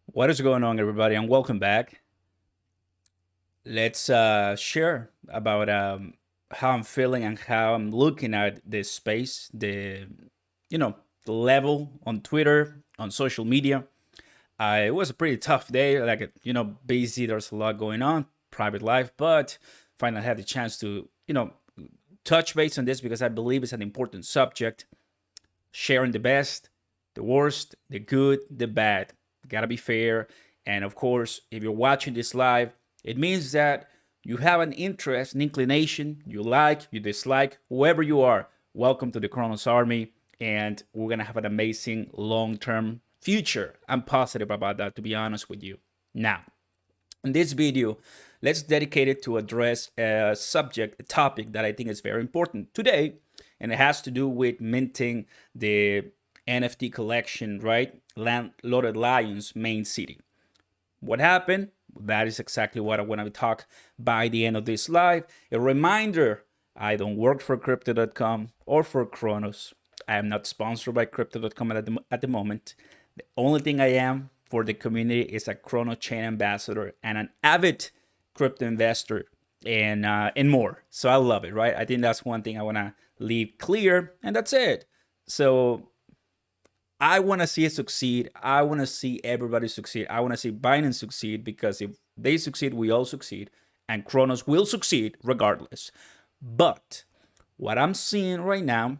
What is going on, everybody, and welcome back. Let's share about how I'm feeling and how I'm looking at this space, you know, the level on Twitter, on social media. It was a pretty tough day, like, busy. There's a lot going on, private life, but finally had the chance to, touch base on this because I believe it's an important subject. Sharing the best, the worst, the good, the bad. Gotta be fair. And of course, if you're watching this live, it means that you have an interest, an inclination, you like, you dislike, whoever you are. Welcome to the CRONOS Army, and we're gonna have an amazing long-term future. I'm positive about that, to be honest with you. Now, in this video, let's dedicate it to address a subject, a topic that I think is very important today, and it has to do with minting the NFT collection, right? Loaded Lions main city. What happened? That is exactly what I want to talk by the end of this live. A reminder, I don't work for crypto.com or for CRONOS. I am not sponsored by crypto.com at the moment. The only thing I am for the community is a Chrono chain ambassador and an avid crypto investor and more. So I love it, right? I think that's one thing I want to leave clear, and that's it. So I want to see it succeed. I want to see everybody succeed. I want to see Binance succeed, because if they succeed, we all succeed, and Kronos will succeed regardless. But what I'm seeing right now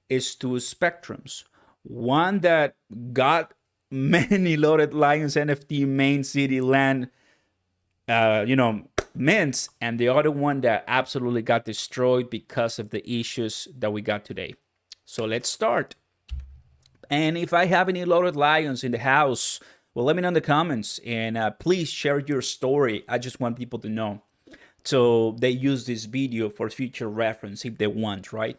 is two spectrums. One that got many Loaded Lions NFT main city land, mints, and the other one that absolutely got destroyed because of the issues that we got today. So let's start. And if I have any Loaded Lions in the house, well, let me know in the comments, and please share your story. I just want people to know, so they use this video for future reference if they want, right?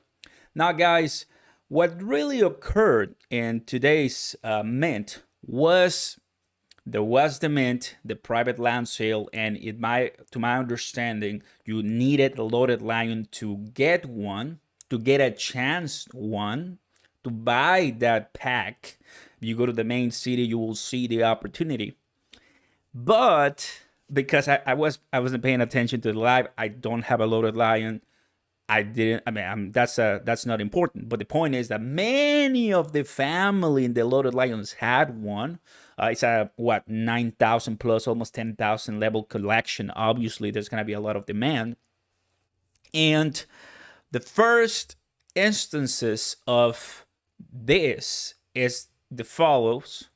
Now, guys, what really occurred in today's mint was there was the mint, the private land sale, and to my understanding, you needed a Loaded Lion to get one, to get a chance one, to buy that pack. If you go to the main city, you will see the opportunity. But because I wasn't paying attention to the live, I don't have a Loaded Lion. I didn't. I mean, that's not important. But the point is that many of the family in the Loaded Lions had one. It's a 9,000 plus, almost 10,000 level collection. Obviously, there's gonna be a lot of demand. And the first instances of this is the follows.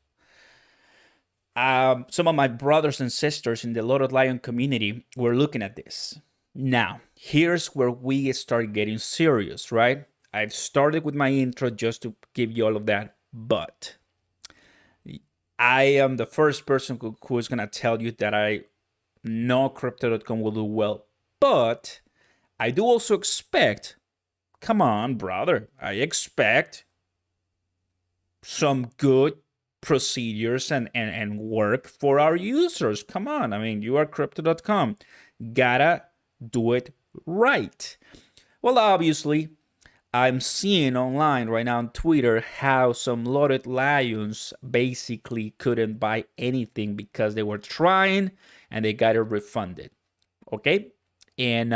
Some of my brothers and sisters in the Loaded Lion community were looking at this. Now, here's where we start getting serious, right? I've started with my intro just to give you all of that, but I am the first person who is going to tell you that I know crypto.com will do well, but I do also expect, come on, brother, I expect some good procedures and work for our users. Come on, I mean, you are crypto.com. Gotta do it right. Well, obviously, I'm seeing online right now on Twitter how some Loaded Lions basically couldn't buy anything because they were trying and they got it refunded. Okay? And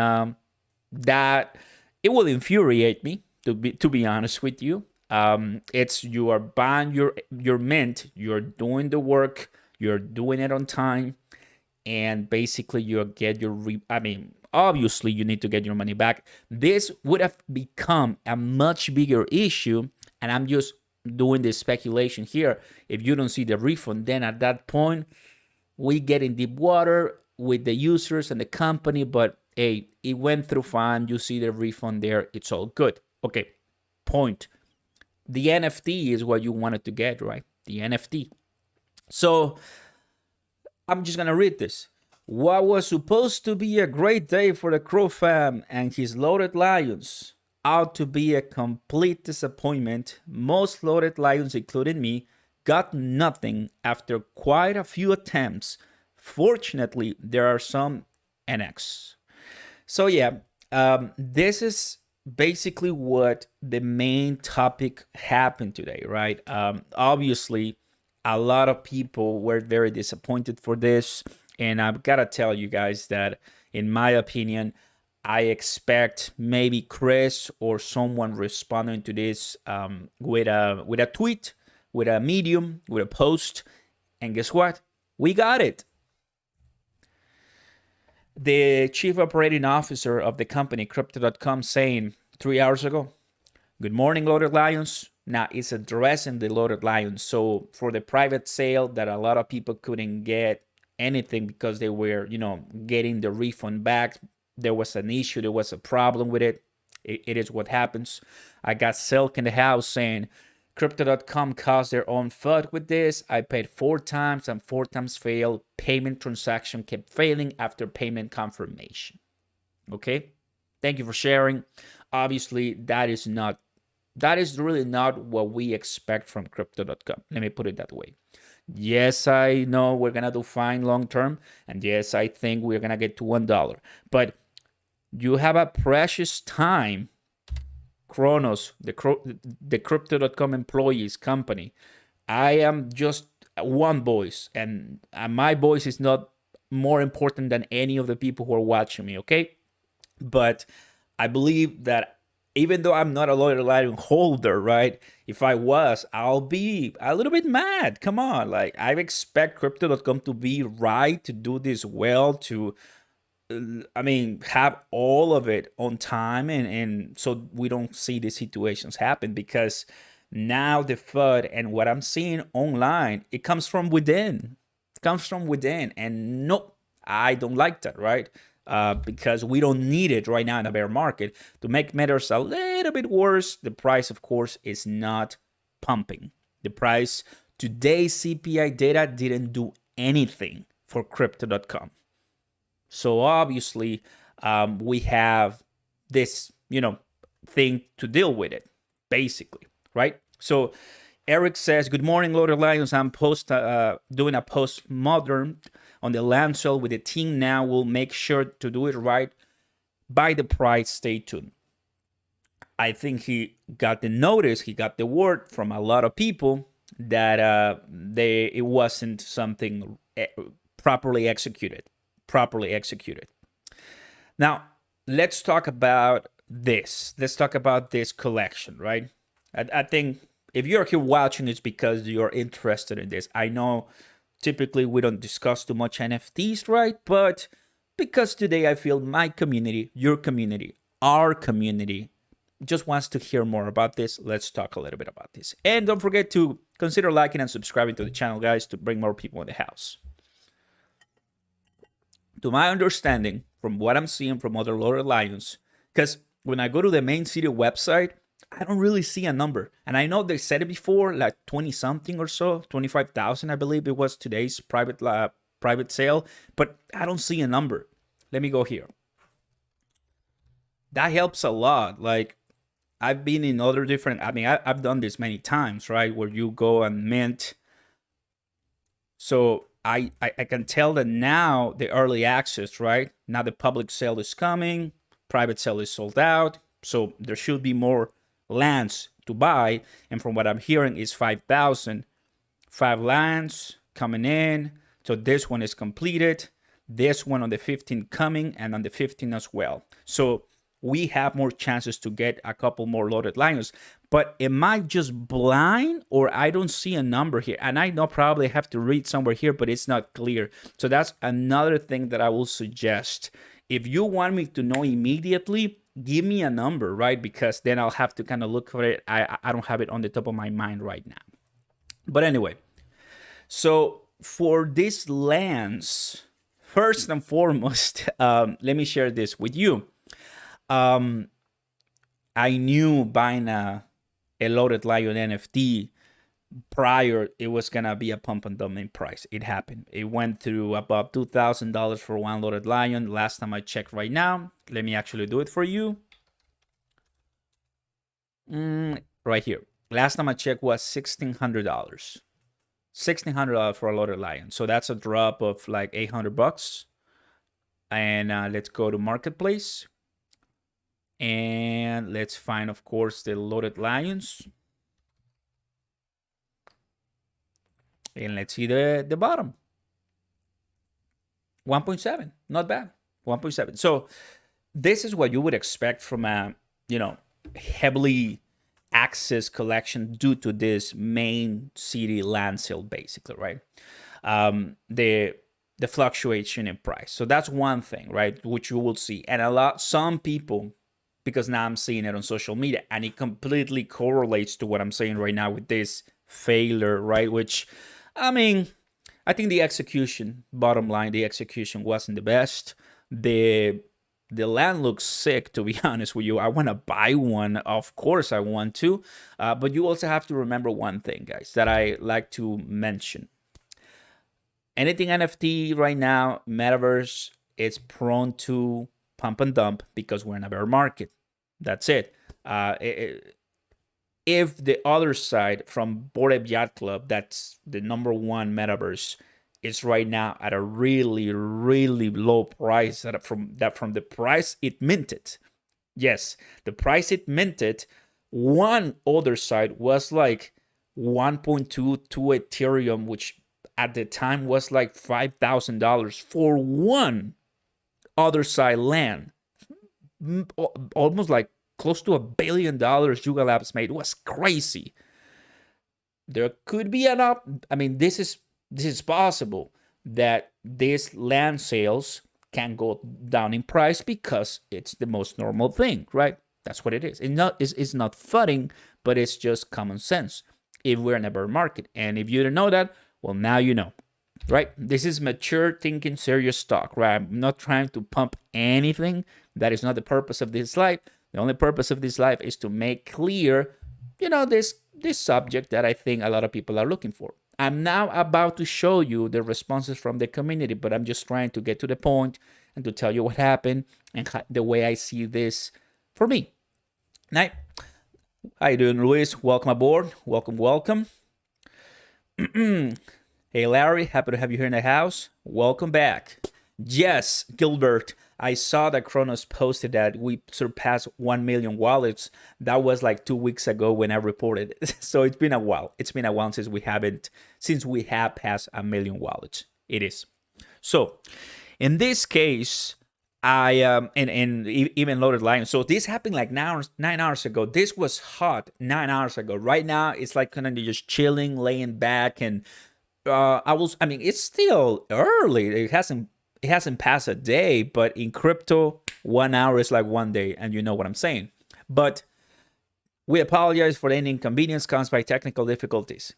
that it will infuriate me, to be honest with you. It's you are buying your mint, you're doing the work, you're doing it on time, and basically you get your obviously you need to get your money back. This would have become a much bigger issue, and I'm just doing this speculation here. If you don't see the refund, then at that point we get in deep water with the users and the company. But hey, it went through fine. You see the refund there, it's all good. Okay, point. The NFT is what you wanted to get, right? The NFT. So I'm just gonna read this. What was supposed to be a great day for the Crow fam and his Loaded Lions out to be a complete disappointment. Most Loaded Lions, including me, got nothing after quite a few attempts. Fortunately, there are some NX. So yeah, this is basically what the main topic happened today, right? Obviously, A lot of people were very disappointed for this. And I've got to tell you guys that, in my opinion, I expect maybe Chris or someone responding to this with a tweet, with a medium, with a post. And guess what? We got it. The chief operating officer of the company, Crypto.com, saying 3 hours ago, "Good morning, Loaded Lions." Now it's addressing the Loaded Lions. So for the private sale that a lot of people couldn't get anything because they were, getting the refund back. There was an issue. There was a problem with it. It is what happens. I got Silk in the house saying, Crypto.com caused their own FUD with this. I paid 4 times and 4 times failed. Payment transaction kept failing after payment confirmation. Okay? Thank you for sharing. Obviously, that is really not what we expect from Crypto.com. Let me put it that way. Yes, I know we're going to do fine long term. And yes, I think we're going to get to $1. But you have a precious time. CRONOS, the Crypto.com employees company. I am just one voice, and my voice is not more important than any of the people who are watching me, okay? But I believe that even though I'm not a Loaded Lion holder, right? If I was, I'll be a little bit mad. Come on, like I expect Crypto.com to be right, to do this well, to have all of it on time, and so we don't see these situations happen, because now the FUD and what I'm seeing online, it comes from within. It comes from within, and nope, I don't like that, right? Because we don't need it right now in a bear market to make matters a little bit worse. The price, of course, is not pumping. The price, today's CPI data didn't do anything for Crypto.com. So obviously, we have this, thing to deal with it, basically, right? So Eric says, "Good morning, Loaded Lions. I'm doing a postmodern on the land sale with the team now. We'll make sure to do it right by the price. Stay tuned." I think he got the notice, he got the word from a lot of people that it wasn't something properly executed. Now, let's talk about this. Let's talk about this collection, right? I think if you're here watching, it's because you're interested in this. I know typically we don't discuss too much NFTs, right? But because today I feel my community, your community, our community just wants to hear more about this, let's talk a little bit about this. And don't forget to consider liking and subscribing to the channel, guys, to bring more people in the house. To my understanding, from what I'm seeing from other Loaded Lions, because when I go to the main city website, I don't really see a number. And I know they said it before, like 20 something or so, 25,000, I believe it was today's private sale, but I don't see a number. Let me go here. That helps a lot. Like, I've been in other different, I've done this many times, right? Where you go and mint. So I can tell that now the early access, right? Now the public sale is coming, private sale is sold out. So there should be more lands to buy. And from what I'm hearing is 5,000. 5 lands coming in. So this one is completed. This one on the 15th coming, and on the 15th as well. So we have more chances to get a couple more Loaded Lions. But am I just blind, or I don't see a number here? And I know probably have to read somewhere here, but it's not clear. So that's another thing that I will suggest. If you want me to know immediately, give me a number, right? Because then I'll have to kind of look for it. I don't have it on the top of my mind right now. But anyway, so for this lands, first and foremost, let me share this with you. I knew buying a Loaded Lion NFT prior, it was gonna be a pump and dump in price. It happened. It went through about $2,000 for one Loaded Lion. Last time I checked right now, let me actually do it for you. Right here. Last time I checked was $1,600. $1,600 for a Loaded Lion. So that's a drop of like $800. And let's go to Marketplace. And let's find, of course, the Loaded Lions. And let's see the bottom. 1.7, not bad. 1.7. So this is what you would expect from a, heavily access collection due to this main city land sale, basically, right? The fluctuation in price. So that's one thing, right? Which you will see. And some people, because now I'm seeing it on social media, and it completely correlates to what I'm saying right now with this failure, right? Which, I mean, I think the execution, bottom line, the execution wasn't the best. The land looks sick, to be honest with you. I want to buy one. Of course, I want to. But you also have to remember one thing, guys, that I like to mention. Anything NFT right now, metaverse, is prone to pump and dump because we're in a bear market. That's it. If the other side from Bored Ape Yacht Club, that's the number one metaverse, is right now at a really, really low price from the price it minted. Yes, the price it minted, one other side was like 1.2 to Ethereum, which at the time was like $5,000 for one other side land. Almost like close to $1 billion Yuga Labs made. It was crazy. There could be this is possible that these land sales can go down in price because it's the most normal thing, right? That's what it is. It's not fudding, but it's just common sense if we're in a bear market. And if you didn't know that, well, now you know, right? This is mature thinking, serious talk, right? I'm not trying to pump anything. That is not the purpose of this live. The only purpose of this live is to make clear, this subject that I think a lot of people are looking for. I'm now about to show you the responses from the community, but I'm just trying to get to the point and to tell you what happened and the way I see this for me. Now, how you doing, Luis? Welcome aboard. Welcome. Hey, Larry, happy to have you here in the house. Welcome back. Yes, Gilbert, I saw that CRONOS posted that we surpassed 1 million wallets. That was like 2 weeks ago when I reported it. So it's been a while. It's been a while since we have passed 1 million wallets. It is. So in this case, I and even Loaded Lion. So this happened like 9 hours ago. This was hot 9 hours ago. Right now, it's like kind of just chilling, laying back, and it's still early. It hasn't passed a day, but in crypto, 1 hour is like 1 day, and you know what I'm saying. But we apologize for any inconvenience caused by technical difficulties.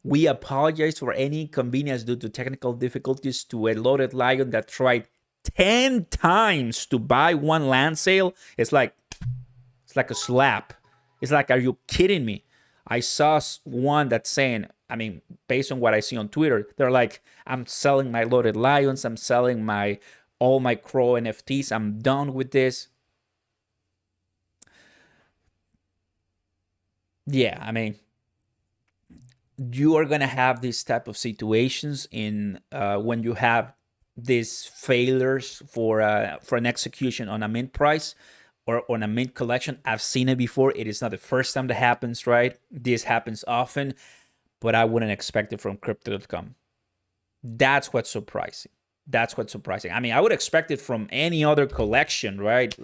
We apologize for any inconvenience due to technical difficulties to a Loaded Lion that tried 10 times to buy one land sale. It's like a slap. It's like, are you kidding me? I saw one that's saying, based on what I see on Twitter, they're like, I'm selling my Loaded Lions. I'm selling all my Crow NFTs. I'm done with this. Yeah, you are going to have these type of situations when you have these failures for an execution on a mint price or on a mint collection. I've seen it before. It is not the first time that happens, right? This happens often, but I wouldn't expect it from crypto.com. That's what's surprising. I would expect it from any other collection, right?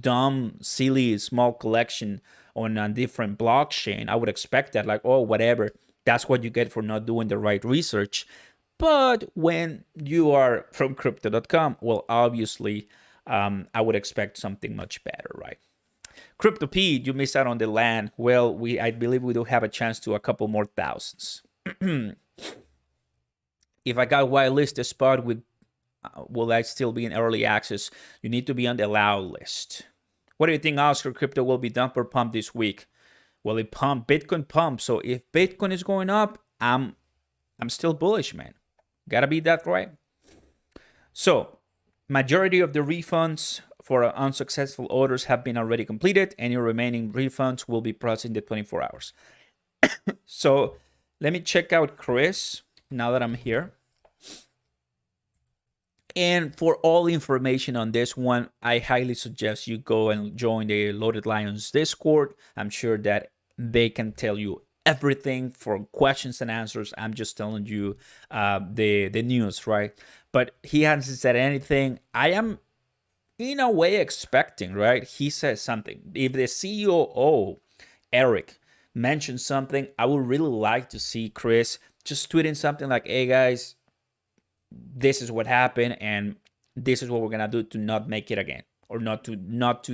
Dumb, silly, small collection on a different blockchain. I would expect that, like, oh, whatever. That's what you get for not doing the right research. But when you are from crypto.com, well, obviously, I would expect something much better, right? Crypto Pete, you missed out on the land. Well, I believe we do have a chance to a couple more thousands. If I got whitelisted spot, will I still be in early access? You need to be on the allowed list. What do you think, Oscar? Crypto will be dumped or pumped this week? Well, it pumped. Bitcoin pumped. So if Bitcoin is going up, I'm still bullish, man. Gotta be that right. So, majority of the refunds for unsuccessful orders have been already completed. Any remaining refunds will be processed in the 24 hours. So, let me check out Chris now that I'm here. And for all information on this one, I highly suggest you go and join the Loaded Lions Discord. I'm sure that they can tell you everything for questions and answers. I'm just telling you the news, right? But he hasn't said anything. I am in a way expecting, right? He says something. If the COO, Eric, mentions something, I would really like to see Chris just tweeting something like, hey guys, this is what happened and this is what we're gonna do to not make it again, or not to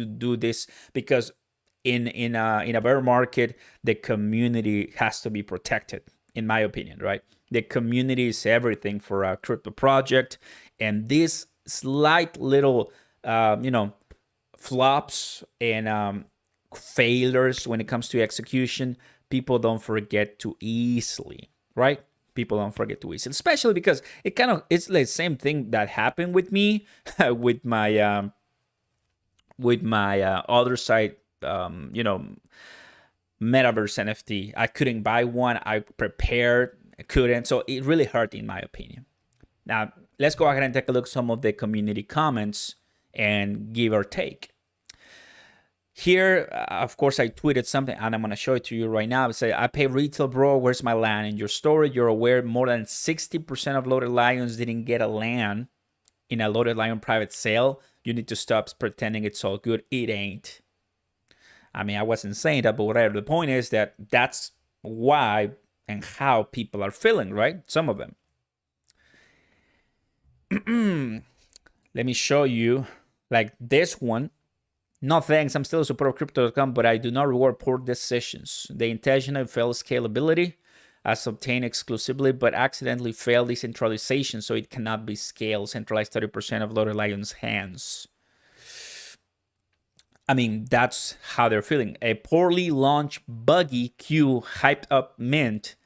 do this, because in a bear market, the community has to be protected, in my opinion, right? The community is everything for a crypto project, and these slight little flops and failures when it comes to execution, people don't forget too easily, right? People don't forget too easily, especially because it's the same thing that happened with me with my other side, metaverse NFT. I couldn't buy one. I prepared, I couldn't. So it really hurt, in my opinion. Now, let's go ahead and take a look at some of the community comments and give our take. Here, of course, I tweeted something, and I'm going to show it to you right now. I say, I pay retail, bro. Where's my land? In your story, you're aware more than 60% of Loaded Lions didn't get a land in a Loaded Lion private sale. You need to stop pretending it's all good. It ain't. I mean, I wasn't saying that, but whatever. The point is that that's why and how people are feeling, right? Some of them. Let me show you, like this one. No thanks, I'm still a supporter of crypto.com, but I do not reward poor decisions. They intentionally fail scalability as obtained exclusively, but accidentally fail decentralization, so it cannot be scaled. Centralized 30% of Loaded Lion's hands. I mean, that's how they're feeling. A poorly launched buggy queue hyped up mint.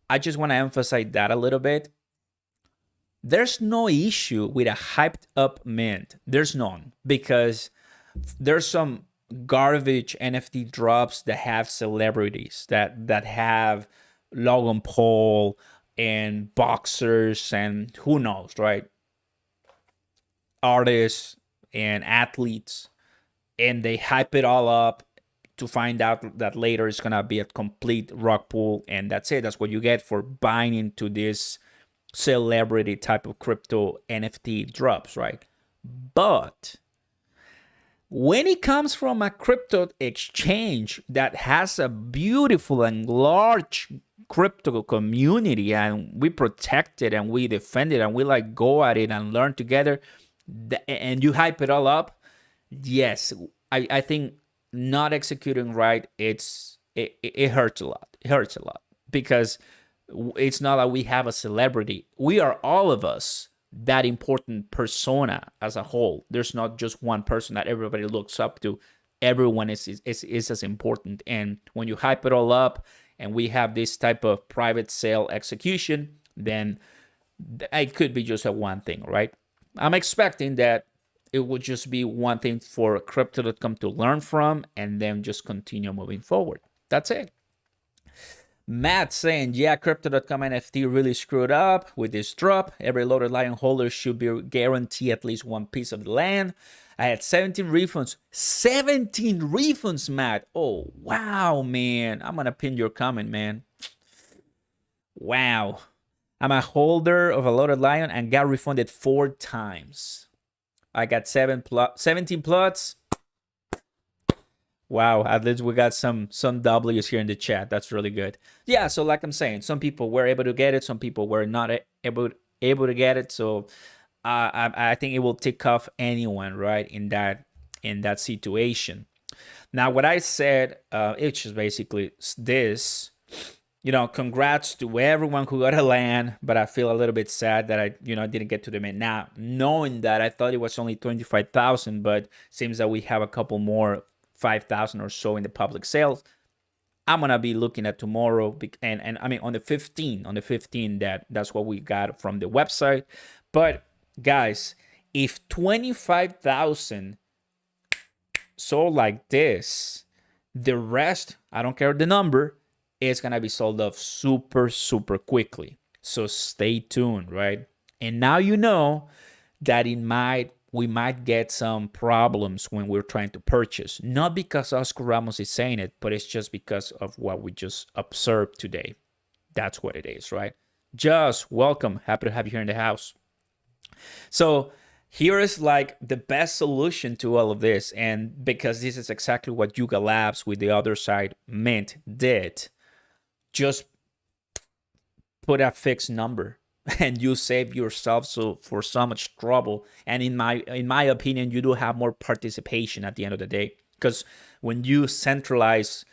I just want to emphasize that a little bit. There's no issue with a hyped up mint. There's none, because there's some garbage NFT drops that have celebrities, that have Logan Paul and boxers and who knows, right? Artists and athletes, and they hype it all up to find out that later it's gonna be a complete rug pull, and that's it. That's what you get for buying into this celebrity type of crypto NFT drops, right? But when it comes from a crypto exchange that has a beautiful and large crypto community, and we protect it and we defend it and we like go at it and learn together, and you hype it all up, yes, I think not executing right, it hurts a lot. It hurts a lot, because it's not that we have a celebrity. We are, all of us, that important persona as a whole. There's not just one person that everybody looks up to. Everyone is as important. And when you hype it all up and we have this type of private sale execution, then it could be just a one thing, right? I'm expecting that it would just be one thing for crypto.com to learn from and then just continue moving forward. That's it. Matt saying, yeah, crypto.com NFT really screwed up with this drop. Every Loaded Lion holder should be guaranteed at least one piece of the land. I had 17 refunds. 17 refunds, Matt. Oh, wow, man. I'm going to pin your comment, man. Wow. I'm a holder of a Loaded Lion and got refunded 4 times. I got 17 plots. Wow, at least we got some W's here in the chat. That's really good. Yeah, so like I'm saying, some people were able to get it, some people were not able to get it. So I think it will tick off anyone, right, in that situation. Now, what I said, it's just basically this. Congrats to everyone who got a land, but I feel a little bit sad that I didn't get to the mint. Now, knowing that, I thought it was only 25,000, but seems that we have a couple more, 5,000 or so in the public sales. I'm gonna be looking at tomorrow, and I mean on the 15th, that's what we got from the website. But guys, if 25,000 sold like this, the rest, I don't care the number, is gonna be sold off super quickly. So stay tuned, right? And now you know that it might we might get some problems when we're trying to purchase. Not because Oscar Ramos is saying it, but it's just because of what we just observed today. That's what it is, right? Just welcome. Happy to have you here in the house. So here is like the best solution to all of this. And because this is exactly what Yuga Labs with the other side Mint did, just put a fixed number and you save yourself for so much trouble. And in my opinion, you do have more participation at the end of the day, because when you centralize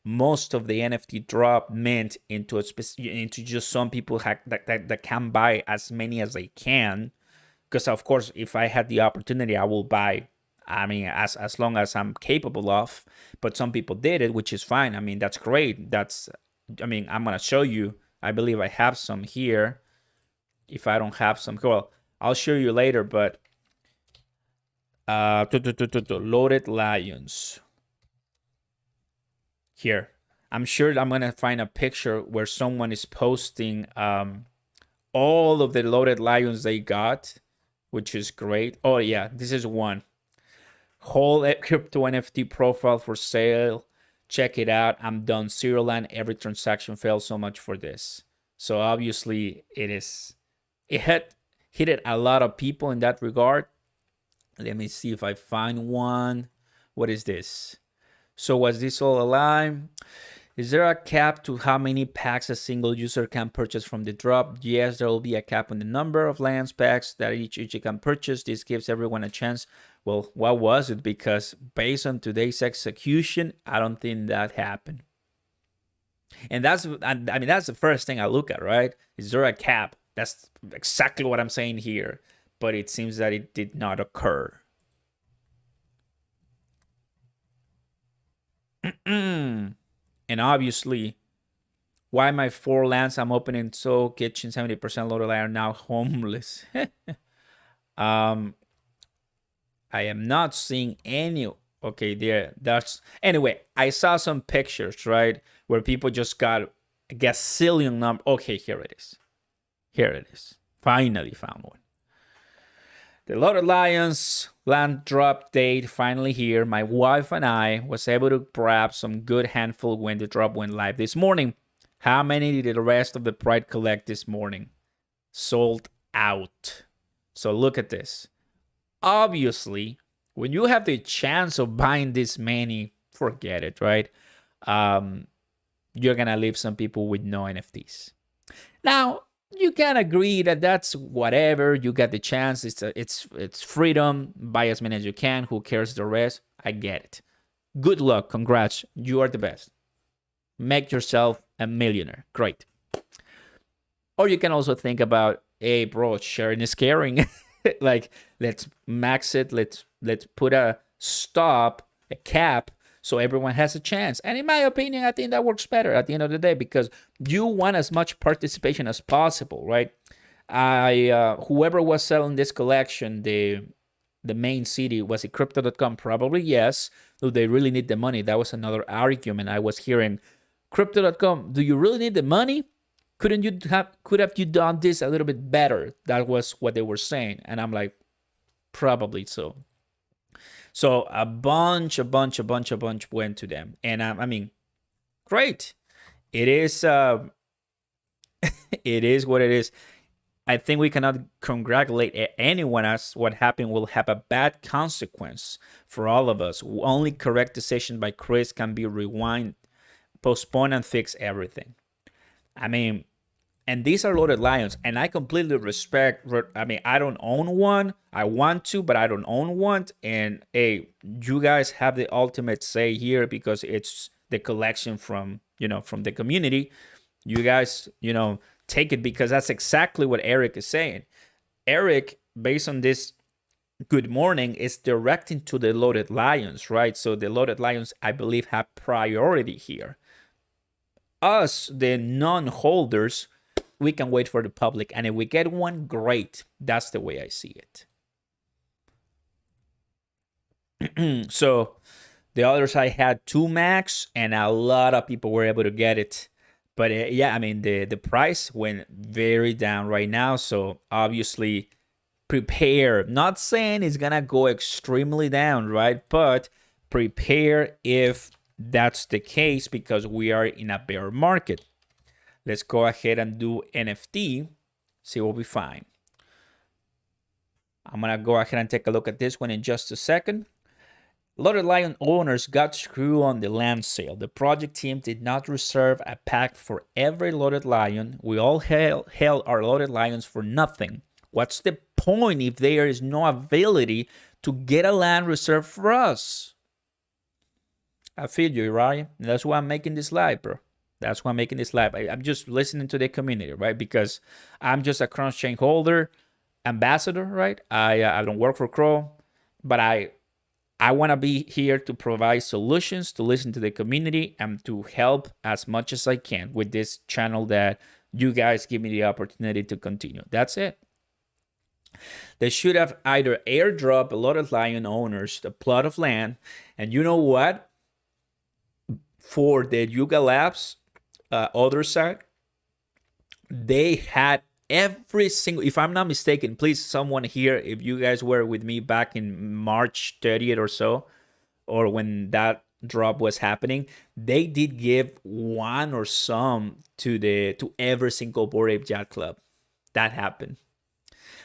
most of the NFT drop Mint into just some people that can buy as many as they can. Because of course, if I had the opportunity, I will buy. I mean, as long as I'm capable of. But some people did it, which is fine. I mean, that's great. I'm gonna show you. I believe I have some here. If I don't have some, well, I'll show you later. But loaded lions. Here, I'm sure I'm gonna find a picture where someone is posting all of the loaded lions they got, which is great. Oh yeah, this is one. Whole crypto NFT profile for sale. Check it out. I'm done. Decentraland. Every transaction failed. So much for this. So obviously it hit a lot of people in that regard. Let me see if I find one. What is this? So was this all a lie? Is there a cap to how many packs a single user can purchase from the drop? Yes, there will be a cap on the number of lands packs that each can purchase. This gives everyone a chance. Well, what was it? Because based on today's execution, I don't think that happened. And that's the first thing I look at, right? Is there a cap? That's exactly what I'm saying here. But it seems that it did not occur. And obviously, why my 4 lands I'm opening so kitchen 70% loaded are now homeless. I am not seeing any. Okay, there. That's anyway. I saw some pictures, right, where people just got a gazillion number. Okay, here it is. Here it is. Finally found one. The loaded lions land drop date finally here. My wife and I was able to grab some good handful when the drop went live this morning. How many did the rest of the pride collect this morning? Sold out. So look at this. Obviously, when you have the chance of buying this many, forget it, right? You're gonna leave some people with no NFTs. Now, you can agree that that's whatever. You get the chance. It's freedom. Buy as many as you can. Who cares the rest? I get it. Good luck. Congrats. You are the best. Make yourself a millionaire. Great. Or you can also think about, hey, bro, sharing is caring. Like, let's max it. Let's put a stop, a cap, so everyone has a chance. And in my opinion, I think that works better at the end of the day, because you want as much participation as possible, right? Whoever was selling this collection, the main city, was it crypto.com? Probably yes. Do they really need the money? That was another argument I was hearing. Crypto.com, do you really need the money? Could have you done this a little bit better? That was what they were saying. And I'm like, probably so. So a bunch went to them. And I mean, great. It is it is what it is. I think we cannot congratulate anyone as what happened will have a bad consequence for all of us. Only correct decision by Chris can be rewind, postpone, and fix everything. I mean, and these are loaded lions, and I completely respect. I mean, I don't own one. I want to, but I don't own one. And hey, you guys have the ultimate say here, because it's the collection from the community. You guys, take it, because that's exactly what Eric is saying. Eric, based on this good morning, is directing to the loaded lions, right? So the loaded lions, I believe, have priority here. Us, the non-holders, we can wait for the public, and if we get one, great. That's the way I see it. So the other side had 2 max, and a lot of people were able to get it. But yeah, I mean, the price went very down right now. So obviously, prepare. Not saying it's gonna go extremely down, right? But prepare if that's the case, because we are in a bear market. Let's go ahead and do NFT, see what we find. I'm gonna go ahead and take a look at this one in just a second. Loaded Lion owners got screwed on the land sale. The project team did not reserve a pack for every Loaded Lion. We all held our Loaded Lions for nothing. What's the point if there is no ability to get a land reserve for us? I feel you, right? That's why I'm making this live, bro. That's why I'm making this live. I'm just listening to the community, right? Because I'm just a CRONOS chain holder, ambassador, right? I don't work for Crow, but I want to be here to provide solutions, to listen to the community, and to help as much as I can with this channel that you guys give me the opportunity to continue. That's it. They should have either airdrop a lot of Lion owners a plot of land, and you know what? For the Yuga Labs other side, they had every single, if I'm not mistaken, please someone here, if you guys were with me back in March 30th or so, or when that drop was happening, they did give one or some to every single Bored Ape Yacht Club. That happened.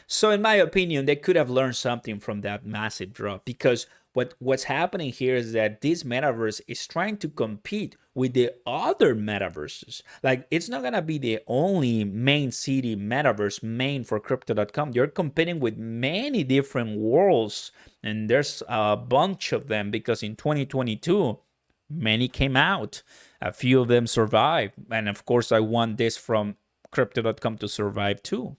So in my opinion, they could have learned something from that massive drop, because what's happening here is that this metaverse is trying to compete with the other metaverses. Like, it's not gonna be the only main city metaverse main for crypto.com. You're competing with many different worlds, and there's a bunch of them, because in 2022 many came out, a few of them survived, and of course I want this from crypto.com to survive too.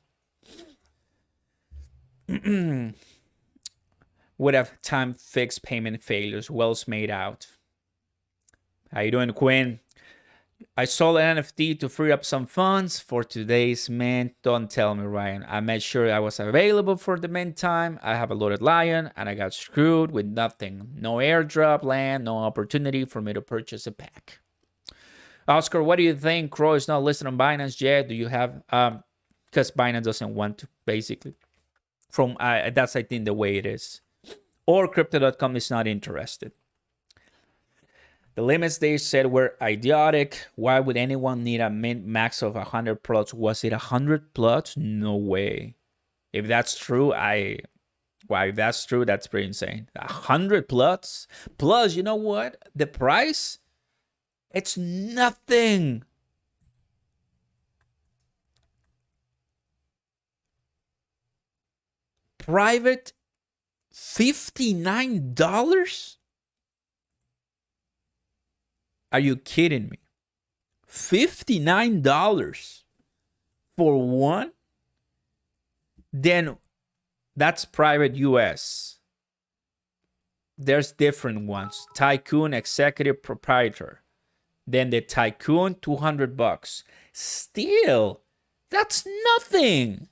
Would have time fixed payment failures. Wells made out. How you doing, Quinn? I sold an NFT to free up some funds for today's mint. Don't tell me, Ryan. I made sure I was available for the mint time. I have a Loaded Lion, and I got screwed with nothing. No airdrop land, no opportunity for me to purchase a pack. Oscar, what do you think? Crow is not listed on Binance yet. Do you have because Binance doesn't want to, basically. From that's, I think, the way it is. Or crypto.com is not interested. The limits they said were idiotic. Why would anyone need a mint max of 100 plots? Was it 100 plots? No way. If that's true, if that's true, that's pretty insane. 100 plots? Plus, you know what? The price? It's nothing. Private $59? Are you kidding me? $59 for one? Then that's private US. There's different ones. Tycoon, executive, proprietor. Then the Tycoon, $200. Still, that's nothing.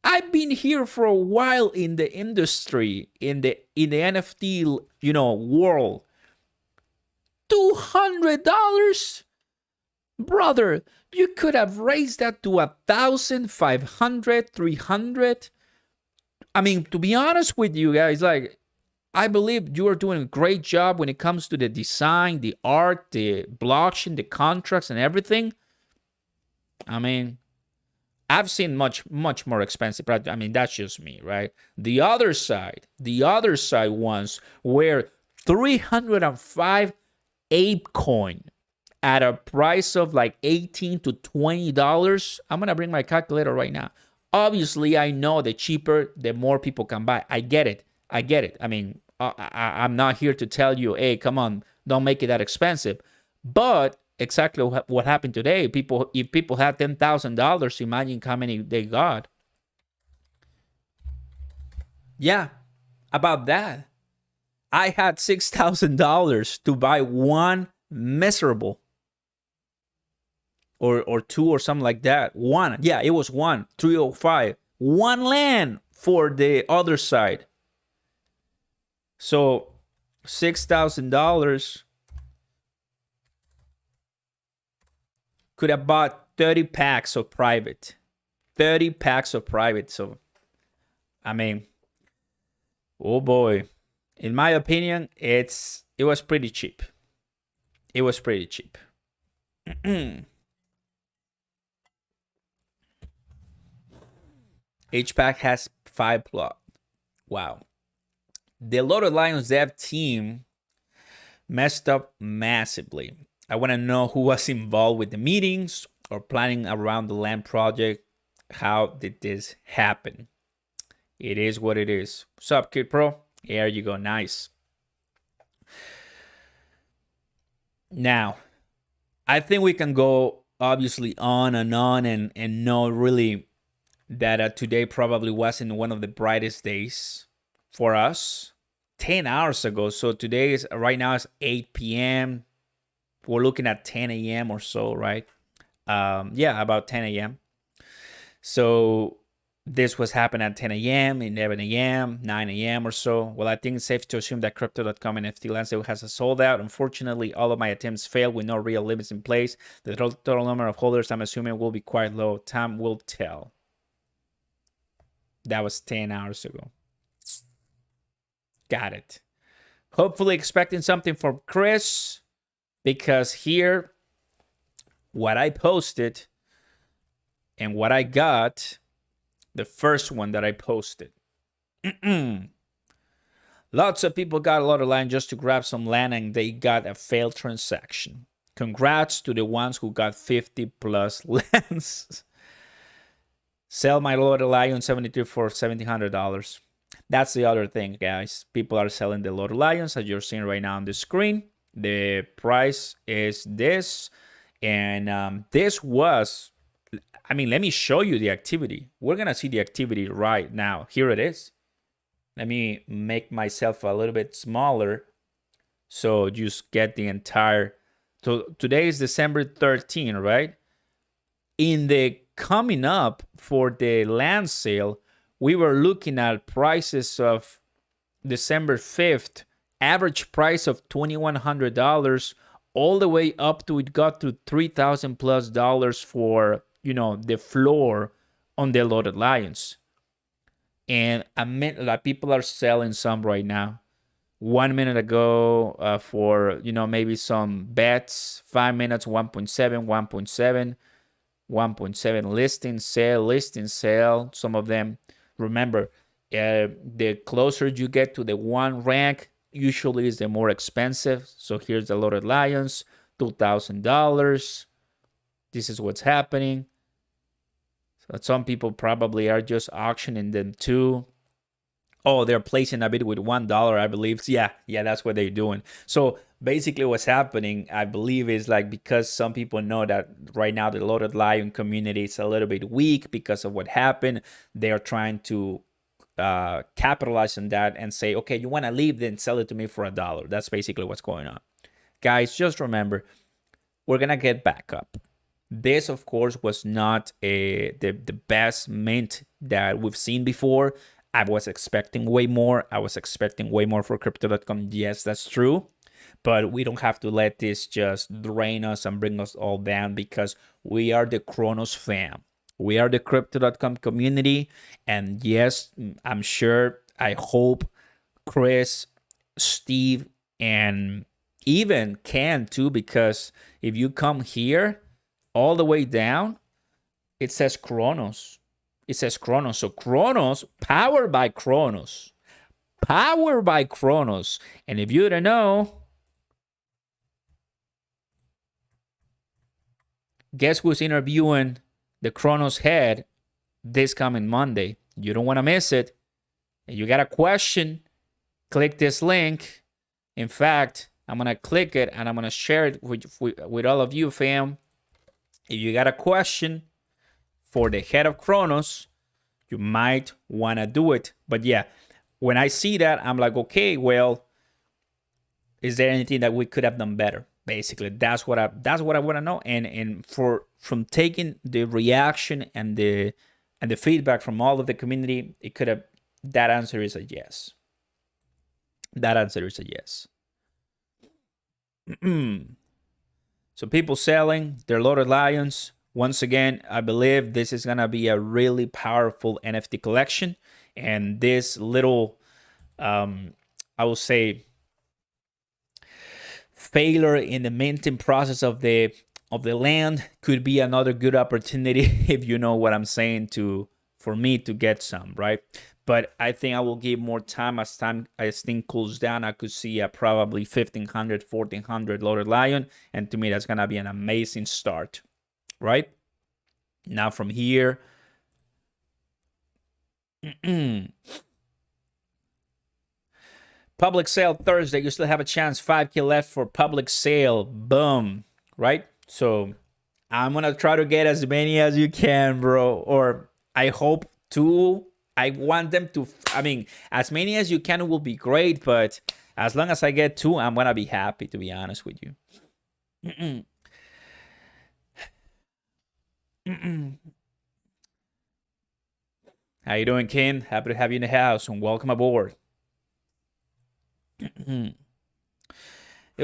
I've been here for a while in the industry, in the NFT, world. $200, brother. You could have raised that to 1,000, 500, 300. I mean, to be honest with you guys, like, I believe you are doing a great job when it comes to the design, the art, the blockchain, the contracts, and everything. I mean, I've seen much more expensive, but I mean, that's just me, right? The other side ones were 305 Ape coin at a price of like $18 to $20. I'm gonna bring my calculator right now. Obviously, I know the cheaper, the more people can buy. I get it. I mean, I'm not here to tell you, hey, come on, don't make it that expensive. But exactly what happened today. If people had $10,000, imagine how many they got. Yeah, about that. I had $6,000 to buy one miserable, or two, or something like that. One, yeah, it was 305. One land for the other side. So $6,000 could have bought 30 packs of private. 30 packs of private. So I mean, oh boy. In my opinion, it was pretty cheap. It was pretty cheap. Each pack has 5 plot. Wow. The Loaded Lions dev team messed up massively. I want to know who was involved with the meetings or planning around the land project. How did this happen? It is what it is. What's up, Kid Pro? There you go. Nice. Now, I think we can go obviously on and know really that today probably wasn't one of the brightest days for us 10 hours ago. So today is right now it's 8 p.m. We're looking at 10 a.m. or so, right? Yeah, about 10 a.m. So this was happening at 10 a.m., 11 a.m., 9 a.m. or so. Well, I think it's safe to assume that crypto.com and NFT Landscape has a sold out. Unfortunately, all of my attempts failed with no real limits in place. The total number of holders, I'm assuming, will be quite low. Time will tell. That was 10 hours ago. Got it. Hopefully expecting something from Chris, because here, what I posted and what I got, the first one that I posted. Lots of people got a lot of land just to grab some land, and they got a failed transaction. Congrats to the ones who got 50 plus lands. Sell my Loaded Lion 73 for $1,700. That's the other thing, guys. People are selling the Loaded Lions, as you're seeing right now on the screen. The price is this, and this was, I mean, let me show you the activity. We're gonna see the activity right now. Here it is. Let me make myself a little bit smaller so just get the entire. So today is December 13, right? In the coming up for the land sale, we were looking at prices of December 5th, average price of $2,100, all the way up to it got to $3,000 plus dollars for, you know, the floor on the Loaded Lions. And I mean, like, people are selling some right now. 1 minute ago for, you know, maybe some bets, 5 minutes, 1.7, 1.7, 1.7 listing sale, some of them. Remember, the closer you get to the one rank, usually is the more expensive. So here's the Loaded Lions, $2,000. This is what's happening. So some people probably are just auctioning them too. Oh, they're placing a bid with $1, I believe. Yeah, that's what they're doing. So basically what's happening, I believe, is like, because some people know that right now the Loaded Lion community is a little bit weak because of what happened. They're trying to capitalize on that and say, okay, you want to leave, then sell it to me for $1. That's basically what's going on. Guys, just remember, we're going to get back up. This, of course, was not the best mint that we've seen before. I was expecting way more. I was expecting way more for crypto.com. Yes, that's true. But we don't have to let this just drain us and bring us all down, because we are the CRONOS fam. We are the crypto.com community. And yes, I'm sure, I hope Chris, Steve, and even Ken too, because if you come here all the way down, it says CRONOS. It says CRONOS. So CRONOS, powered by CRONOS. Powered by CRONOS. And if you don't know, guess who's interviewing the CRONOS head this coming Monday? You don't want to miss it. You got a question, click this link. In fact, I'm going to click it and I'm going to share it with all of you, fam. If you got a question for the head of CRONOS, you might want to do it. But yeah, when I see that, I'm like, okay, well, is there anything that we could have done better? Basically, that's what I want to know. And from taking the reaction and the feedback from all of the community, it could have, that answer is a yes. That answer is a yes. So people selling their Loaded Lions. Once again, I believe this is going to be a really powerful NFT collection. And this little, I will say, failure in the minting process of the land could be another good opportunity, if you know what I'm saying, to for me to get some, right? But I think I will give more time as thing cools down. I could see a probably 1500, 1400 loaded lion, and to me that's gonna be an amazing start, right? Now from here, public sale Thursday. You still have a chance. 5K left for public sale. Boom. Right? So I'm going to try to get as many as you can, bro. Or I hope to. I want them to. I mean, as many as you can will be great. But as long as I get 2, I'm going to be happy, to be honest with you. How you doing, Ken? Happy to have you in the house and welcome aboard. It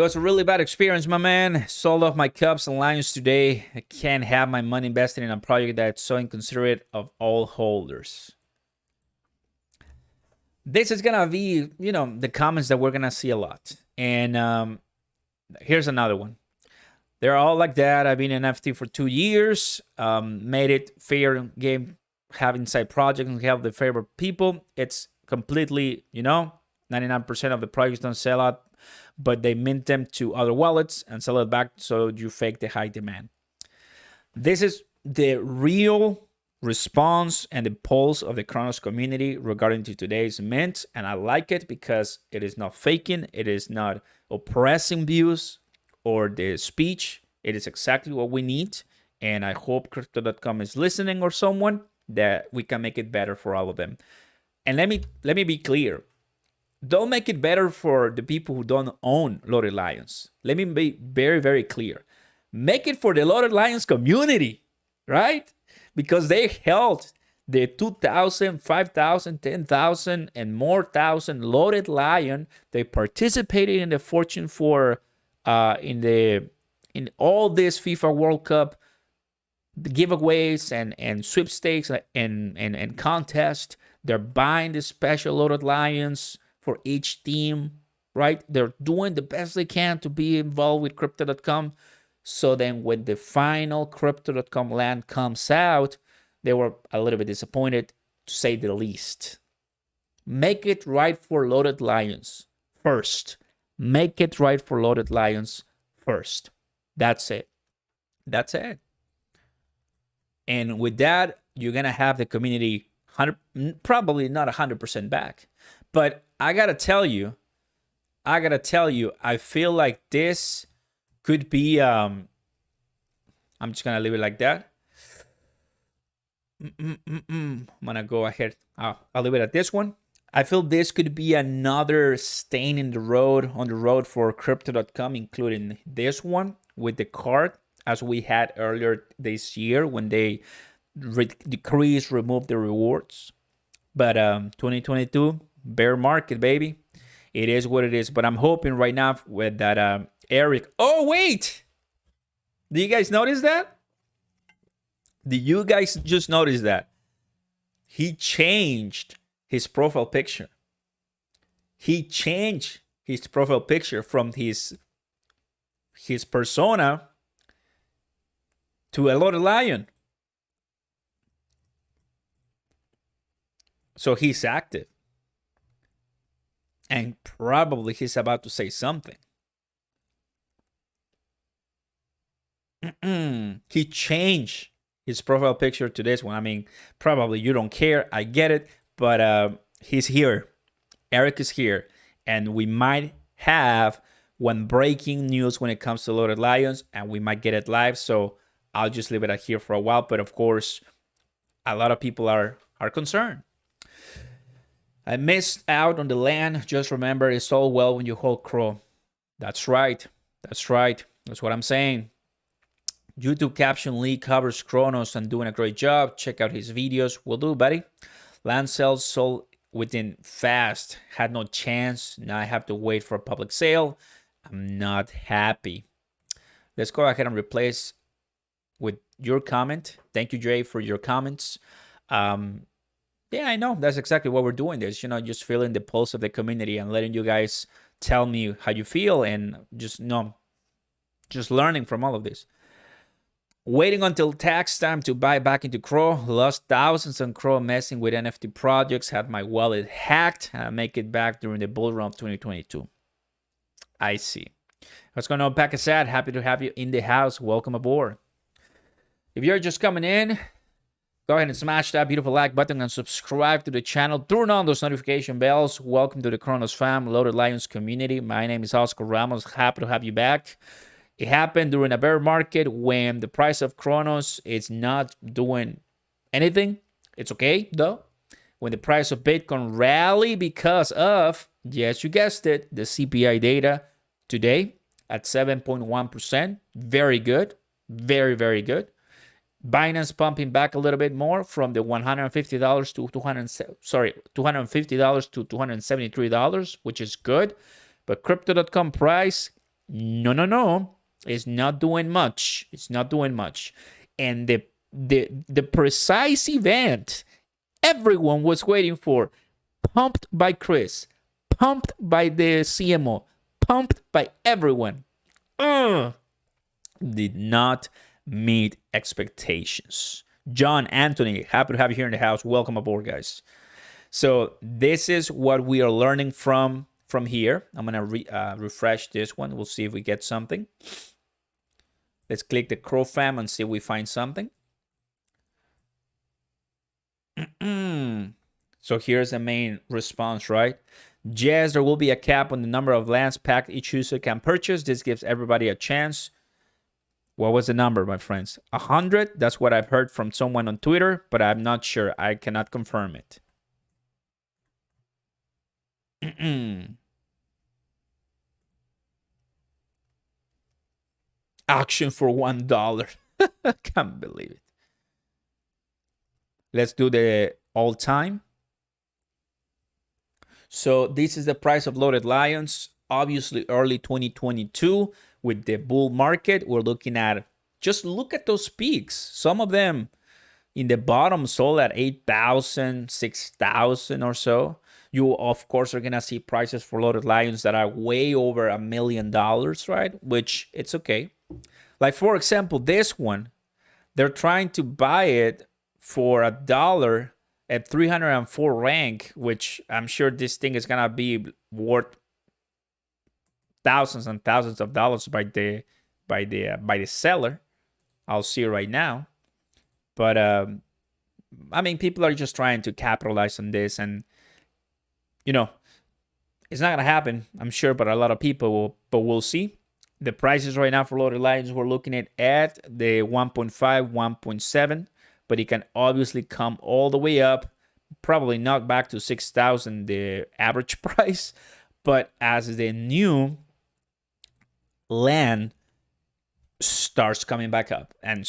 was a really bad experience, my man. Sold off my Cubs and Lions today. I can't have my money invested in a project that's so inconsiderate of all holders. This is gonna be, the comments that we're gonna see a lot. And here's another one. They're all like that. I've been in NFT for 2 years. Made it fair game, having side projects and help the favorite people. It's completely, 99% of the projects don't sell out, but they mint them to other wallets and sell it back, so you fake the high demand. This is the real response and the pulse of the CRONOS community regarding to today's mint, and I like it because it is not faking, it is not oppressing views or the speech. It is exactly what we need, and I hope crypto.com is listening, or someone, that we can make it better for all of them. And let me be clear. Don't make it better for the people who don't own Loaded Lions. Let me be very, very clear. Make it for the Loaded Lions community, right? Because they held the 2,000, 5,000, 10,000, and more thousand Loaded Lion. They participated in the Fortune 4, in all this FIFA World Cup giveaways and sweepstakes and contest. They're buying the special Loaded Lions for each team, right? They're doing the best they can to be involved with crypto.com. So then when the final crypto.com land comes out, they were a little bit disappointed, to say the least. Make it right for Loaded Lions first. Make it right for Loaded Lions first. That's it. That's it. And with that, you're going to have the community probably not 100% back. But I gotta tell you, I feel like this could be, I'm just gonna leave it like that. I'm gonna go ahead. I'll leave it at this one. I feel this could be another stain in the road, on the road for crypto.com, including this one with the card, as we had earlier this year when they removed the rewards. But 2022, bear market, baby. It is what it is. But I'm hoping right now with that Eric. Oh, wait. Do you guys notice that? Did you guys just notice that? He changed his profile picture. He changed his profile picture from his persona to a Loaded Lion. So he's active. And probably he's about to say something. He changed his profile picture to this one. I mean, probably you don't care. I get it. But he's here. Eric is here. And we might have one breaking news when it comes to Loaded Lions. And we might get it live. So I'll just leave it out here for a while. But of course, a lot of people are concerned. I missed out on the land. Just remember, it's all well when you hold Crow. That's right. That's right. That's what I'm saying. YouTube Caption Lee covers CRONOS and doing a great job. Check out his videos. Will do, buddy. Land sales sold within fast. Had no chance. Now I have to wait for a public sale. I'm not happy. Let's go ahead and replace with your comment. Thank you, Jay, for your comments. Yeah, I know. That's exactly what we're doing. This, just feeling the pulse of the community and letting you guys tell me how you feel, and just learning from all of this. Waiting until tax time to buy back into CRO. Lost thousands on CRO messing with NFT projects. Had my wallet hacked. Make it back during the bull run of 2022. I see. What's going on, Pakistan? Happy to have you in the house. Welcome aboard. If you're just coming in, go ahead and smash that beautiful like button and subscribe to the channel. Turn on those notification bells. Welcome to the CRONOS fam, Loaded Lions community. My name is Oscar Ramos. Happy to have you back. It happened during a bear market when the price of CRONOS is not doing anything. It's okay, though. When the price of Bitcoin rally because of, yes, you guessed it, the CPI data today at 7.1%. Very good. Very, very good. Binance pumping back a little bit more from the $150 to $250 to $273, which is good. But crypto.com price, no, it's not doing much. It's not doing much. And the precise event everyone was waiting for, pumped by Chris, pumped by the CMO, pumped by everyone, did not meet expectations. John Anthony, happy to have you here in the house. Welcome aboard, guys. So this is what we are learning from here. I'm gonna refresh this one. We'll see if we get something. Let's click the Crow Fam and see if we find something. So here's the main response, right? Yes, there will be a cap on the number of lands packed each user can purchase. This gives everybody a chance. What was the number, my friends? 100? That's what I've heard from someone on Twitter, but I'm not sure. I cannot confirm it. Auction for $1. Can't believe it. Let's do the all time. So this is the price of Loaded Lions. Obviously early 2022 with the bull market. We're looking at, just look at those peaks. Some of them in the bottom sold at 8,000, 6,000 or so. You, of course, are going to see prices for Loaded Lions that are way over $1 million, right? Which it's okay. Like, for example, this one, they're trying to buy it for $1 at 304 rank, which I'm sure this thing is going to be worth thousands and thousands of dollars by the seller. I'll see right now. But I mean, people are just trying to capitalize on this, and it's not gonna happen, I'm sure, but a lot of people will. But we'll see. The prices right now for Loaded Lions, we're looking at the 1.5, 1.7, but it can obviously come all the way up. Probably not back to 6,000, the average price, but as the new land starts coming back up and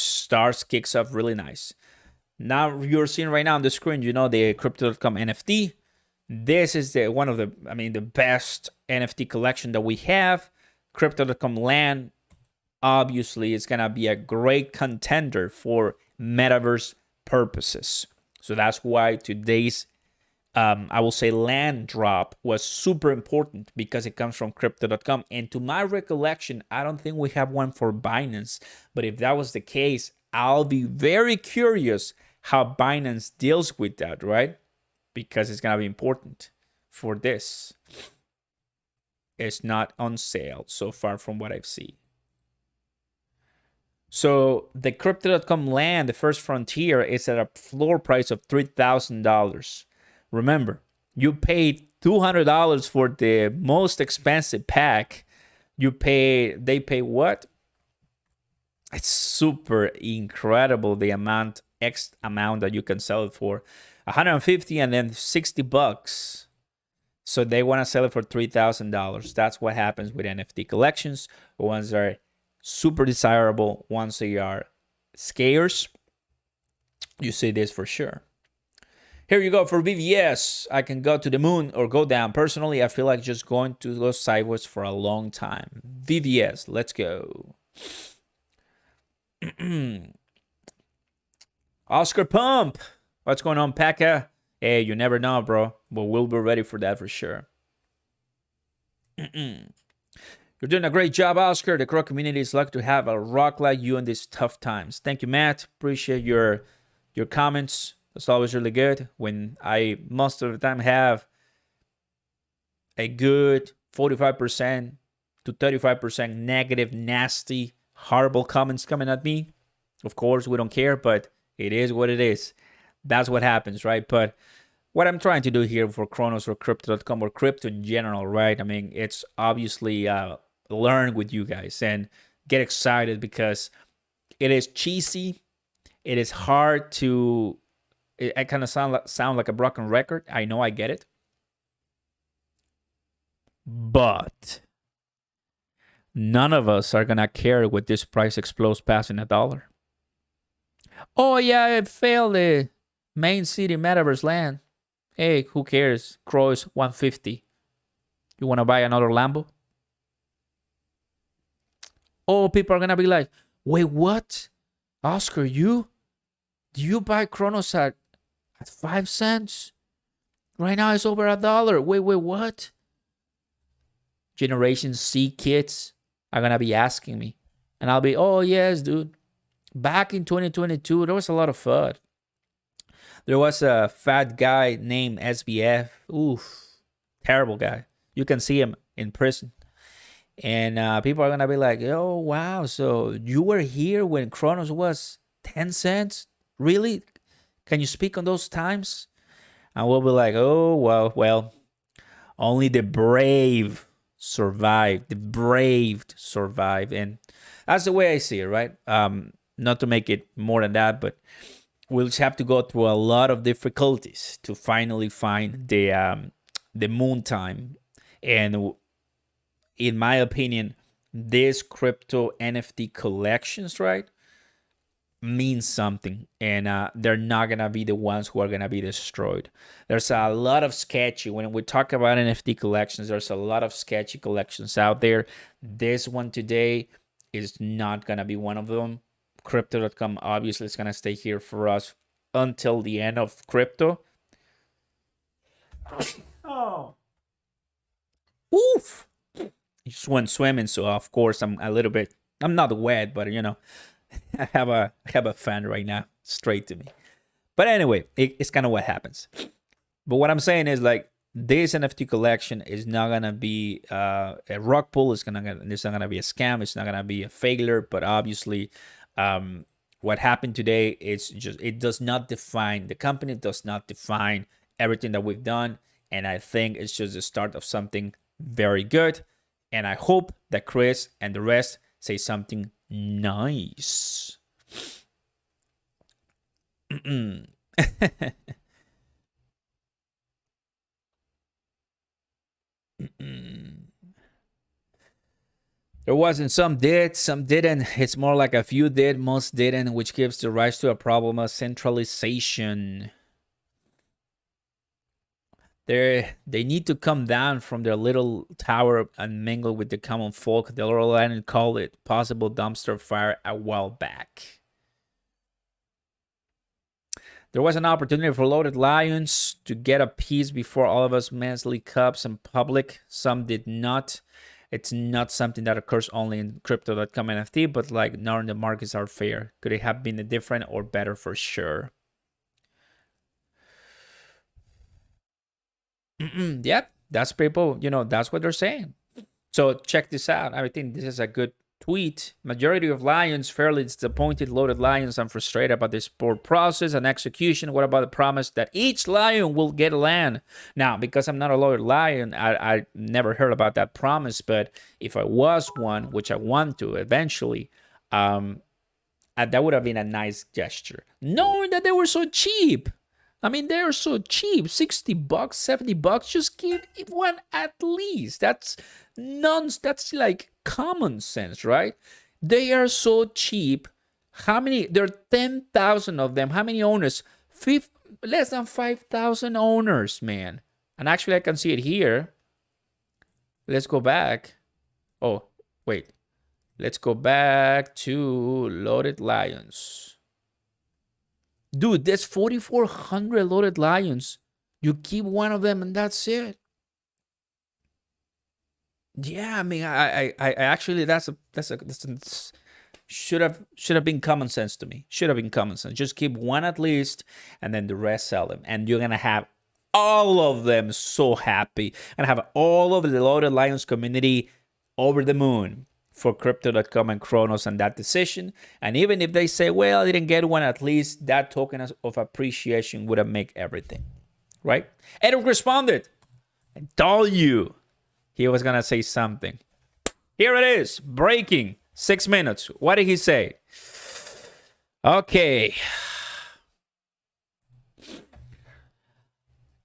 kicks up really nice. Now you're seeing right now on the screen, the crypto.com NFT. This is the best NFT collection that we have. Crypto.com land obviously is gonna be a great contender for metaverse purposes. So that's why today's I will say land drop was super important, because it comes from crypto.com. And to my recollection, I don't think we have one for Binance. But if that was the case, I'll be very curious how Binance deals with that, right? Because it's going to be important for this. It's not on sale so far from what I've seen. So the crypto.com land, the first frontier, is at a floor price of $3,000. Remember, you paid $200 for the most expensive pack. They pay what? It's super incredible, the X amount that you can sell it for. 150 and then $60. So they want to sell it for $3,000. That's what happens with NFT collections. Ones are super desirable, once they are scarce. You see this for sure. Here you go for VVS. I can go to the moon or go down. Personally, I feel like just going to go sideways for a long time. VVS, let's go. Oscar Pump. What's going on, Pekka? Hey, you never know, bro. But we'll be ready for that for sure. You're doing a great job, Oscar. The Crow community is lucky to have a rock like you in these tough times. Thank you, Matt. Appreciate your comments. That's always really good. When I most of the time have a good 45% to 35% negative, nasty, horrible comments coming at me. Of course, we don't care, but it is what it is. That's what happens, right? But what I'm trying to do here for CRONOS or crypto.com or crypto in general, right? I mean, it's obviously learn with you guys and get excited because it is cheesy. It is hard to. I kind of sound like a broken record. I know, I get it. But none of us are going to care when this price explodes past $1. Oh, yeah, it failed the main city metaverse land. Hey, who cares? Crow is 150. You want to buy another Lambo? Oh, people are going to be like, wait, what? Oscar, do you buy CRONOS at 5 cents? Right now it's over $1. Wait, what? Generation C kids are going to be asking me. And I'll be, oh, yes, dude. Back in 2022, there was a lot of fun. There was a fat guy named SBF. Oof. Terrible guy. You can see him in prison. And people are going to be like, oh, wow. So you were here when CRONOS was 10 cents? Really? Can you speak on those times? And we'll be like, oh, well, only the brave survive. The braved survive. And that's the way I see it, right? Not to make it more than that, but we'll just have to go through a lot of difficulties to finally find the moon time. And in my opinion, these crypto NFT collections, right, means something, and they're not gonna be the ones who are gonna be destroyed. There's a lot of sketchy, when we talk about NFT collections, there's a lot of sketchy collections out there. This one today is not gonna be one of them. Crypto.com obviously is gonna stay here for us until the end of crypto. Oh, oof. I just went swimming, so of course I'm not wet, but I have a fan right now straight to me. But anyway, it's kind of what happens. But what I'm saying is, like, this NFT collection is not gonna be a rug pull. It's not gonna be a scam. It's not gonna be a failure. But obviously, what happened today is just, it does not define the company. Does not define everything that we've done. And I think it's just the start of something very good. And I hope that Chris and the rest say something nice. There wasn't, some did, some didn't. It's more like a few did, most didn't, which gives the rise to a problem of centralization. They need to come down from their little tower and mingle with the common folk. The Laurel Island called it possible dumpster fire a while back. There was an opportunity for Loaded Lions to get a piece before all of us mentally cups in public. Some did not. It's not something that occurs only in crypto.com NFT, but like knowing the markets are fair. Could it have been different or better? For sure. Yeah, that's people, that's what they're saying. So check this out. I think this is a good tweet. Majority of lions fairly disappointed. Loaded lions, I'm frustrated about this poor process and execution. What about the promise that each lion will get a land? Now, because I'm not a loaded lion, I never heard about that promise. But if I was one, which I want to eventually, that would have been a nice gesture. Knowing that they were so cheap. I mean, they're so cheap, $60, $70. Just give one at least. That's like common sense, right? They are so cheap. How many? There are 10,000 of them. How many owners? Less than 5,000 owners, man. And actually, I can see it here. Let's go back. Oh, wait. Let's go back to Loaded Lions. Dude, there's 4,400 Loaded Lions You keep one of them and that's it. Yeah, I mean, I actually that's should have been common sense to me. Should have been common sense. Just keep one at least, and then the rest sell them, and you're gonna have all of them so happy, and have all of the Loaded Lions community over the moon for Crypto.com and CRONOS and that decision. And even if they say, well, I didn't get one, at least that token of appreciation would have made everything, right? Eric responded. I told you he was gonna say something. Here it is, breaking 6 minutes. What did he say? Okay.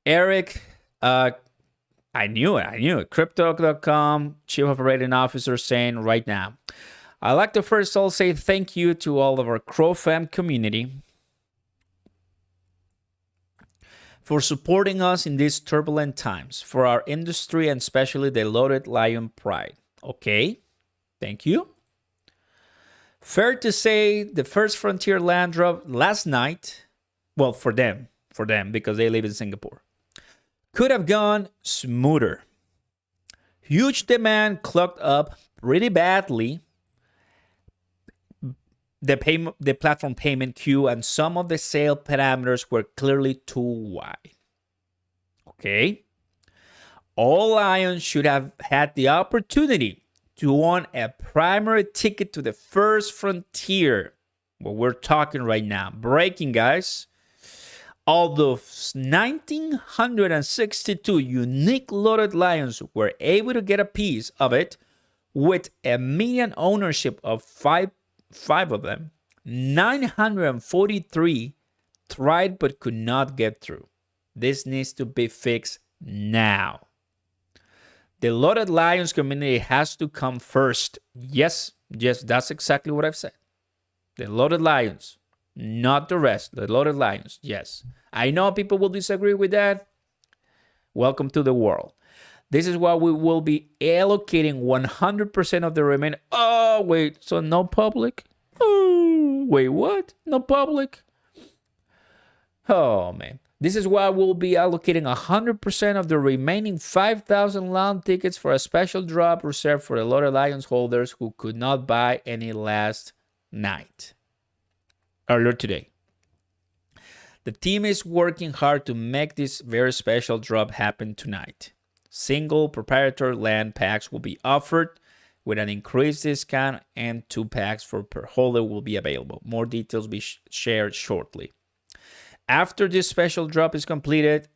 Eric, I knew it. Crypto.com Chief Operating Officer saying right now, I'd like to first all say thank you to all of our CrowFam community for supporting us in these turbulent times, for our industry and especially the Loaded Lion Pride. Okay, thank you. Fair to say the first Frontier land drop last night, well, for them, because they live in Singapore, could have gone smoother. Huge demand clogged up pretty badly the platform payment queue, and some of the sale parameters were clearly too wide. Okay? All Lions should have had the opportunity to own a primary ticket to the first Frontier. What we're talking right now. Breaking, guys. Although 1,962 unique Loaded Lions were able to get a piece of it, with a median ownership of five of them, 943 tried but could not get through. This needs to be fixed now. The Loaded Lions community has to come first. Yes, that's exactly what I've said. The Loaded Lions, not the rest. The Loaded Lions, yes. I know people will disagree with that. Welcome to the world. This is why we will be allocating 100% of the remaining. Oh, wait. So no public? Oh, wait, what? No public? Oh, man. This is why we'll be allocating 100% of the remaining 5,000 land tickets for a special drop reserved for the Loaded Lions holders who could not buy any last night. Earlier today. The team is working hard to make this very special drop happen tonight. Single proprietary land packs will be offered with an increased discount, and 2 packs per holder will be available. More details will be shared shortly. After this special drop is completed,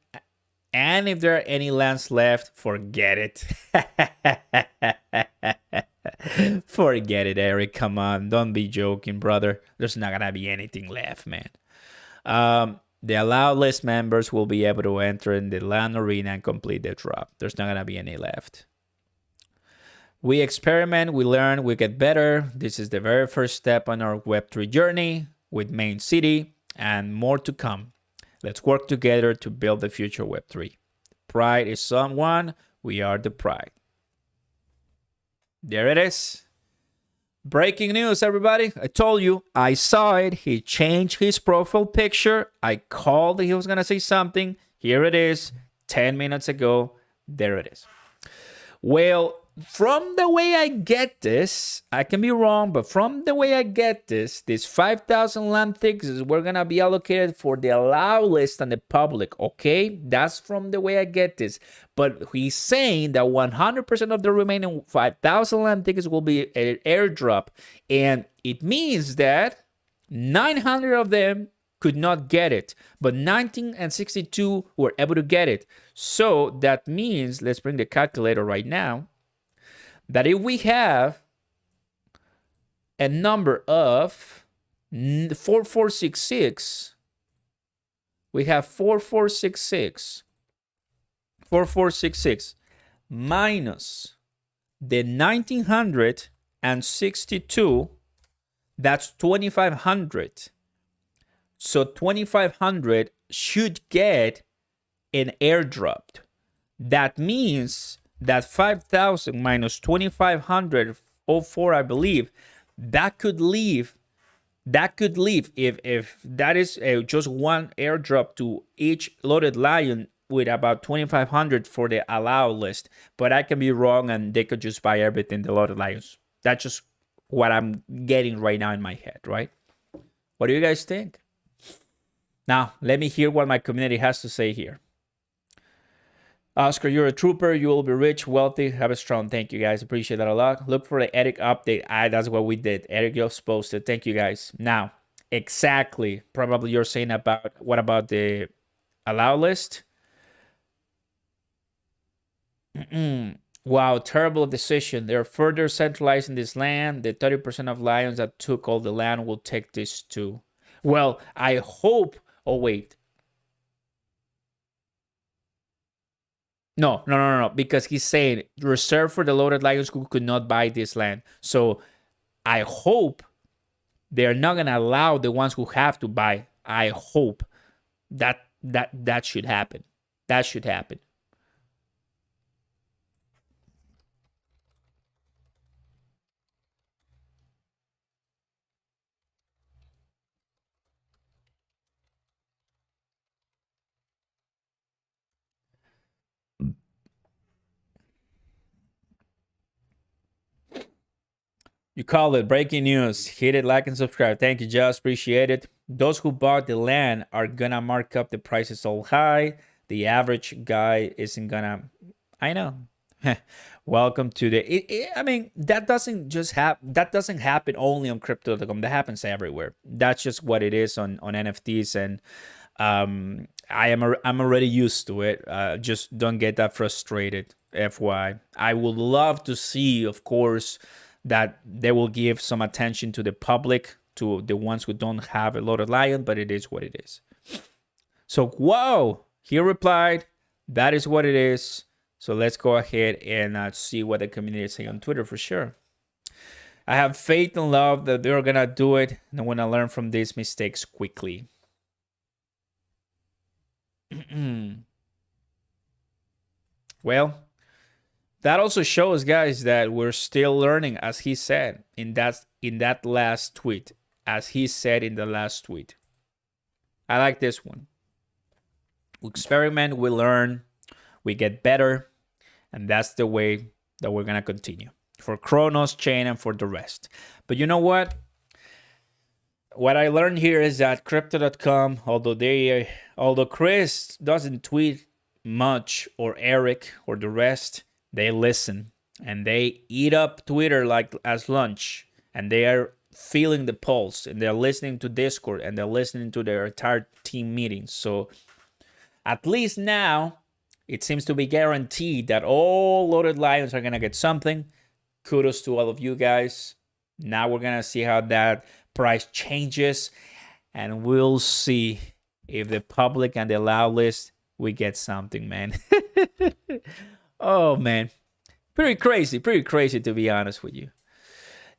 and if there are any lands left, forget it. Forget it, Eric. Come on. Don't be joking, brother. There's not going to be anything left, man. The allowed list members will be able to enter in the land arena and complete the drop. There's not going to be any left. We experiment, we learn, we get better. This is the very first step on our Web3 journey with Main City and more to come. Let's work together to build the future Web3. Pride is someone, we are the pride. There it is. Breaking news, everybody. I told you. I saw it. He changed his profile picture. I called he was going to say something. Here it is. 10 minutes ago. There it is. Well, from the way I get this, I can be wrong, but from the way I get this 5,000 land tickets were going to be allocated for the allowed list and the public, okay? That's from the way I get this. But he's saying that 100% of the remaining 5,000 land tickets will be an airdrop. And it means that 900 of them could not get it, but 1962 were able to get it. So that means, let's bring the calculator right now, that if we have a number of 4466, we have 4466 minus the 1962, that's 2500. So 2500 should get an airdrop. That means that 5,000 minus 2,504, I believe, that could leave if that is just one airdrop to each Loaded Lion with about 2,500 for the allow list, but I can be wrong and they could just buy everything, the loaded lions. That's just what I'm getting right now in my head, right? What do you guys think? Now, let me hear what my community has to say here. Oscar, you're a trooper. You will be rich, wealthy, have a strong. Thank you, guys. Appreciate that a lot. Look for the Eric update. That's what we did. Eric just posted. Thank you, guys. Now, exactly. Probably you're saying about what about the allow list? Wow, terrible decision. They're further centralizing this land. The 30% of lions that took all the land will take this too. Well, I hope. Oh, wait. No. Because he's saying reserved for the loaded lions who could not buy this land. So I hope they're not gonna allow the ones who have to buy. I hope that should happen. That should happen. You call it breaking news. Hit it, like, and subscribe. Thank you, Josh. Appreciate it. Those who bought the land are gonna mark up the prices all high. The average guy isn't gonna. I know. Welcome to the. I mean, that doesn't just happen. That doesn't happen only on crypto.com. That happens everywhere. That's just what it is on NFTs, and I'm already used to it. Just don't get that frustrated. FY. I would love to see, of course, that they will give some attention to the public, to the ones who don't have a loaded lion, but it is what it is. So, whoa, he replied, that is what it is. So let's go ahead and see what the community is saying on Twitter for sure. I have faith and love that they're going to do it, and I want to learn from these mistakes quickly. Well, that also shows, guys, that we're still learning, as he said in that last tweet. As he said in the last tweet. I like this one. We experiment, we learn, we get better, and that's the way that we're gonna continue for CRONOS chain and for the rest. But you know what? What I learned here is that crypto.com, although Chris doesn't tweet much, or Eric or the rest, they listen and they eat up Twitter like as lunch, and they are feeling the pulse, and they're listening to Discord, and they're listening to their entire team meetings. So at least now it seems to be guaranteed that all loaded lions are gonna get something. Kudos to all of you guys. Now we're gonna see how that price changes, and we'll see if the public and the allow list we get something, man. Oh, man. Pretty crazy to be honest with you.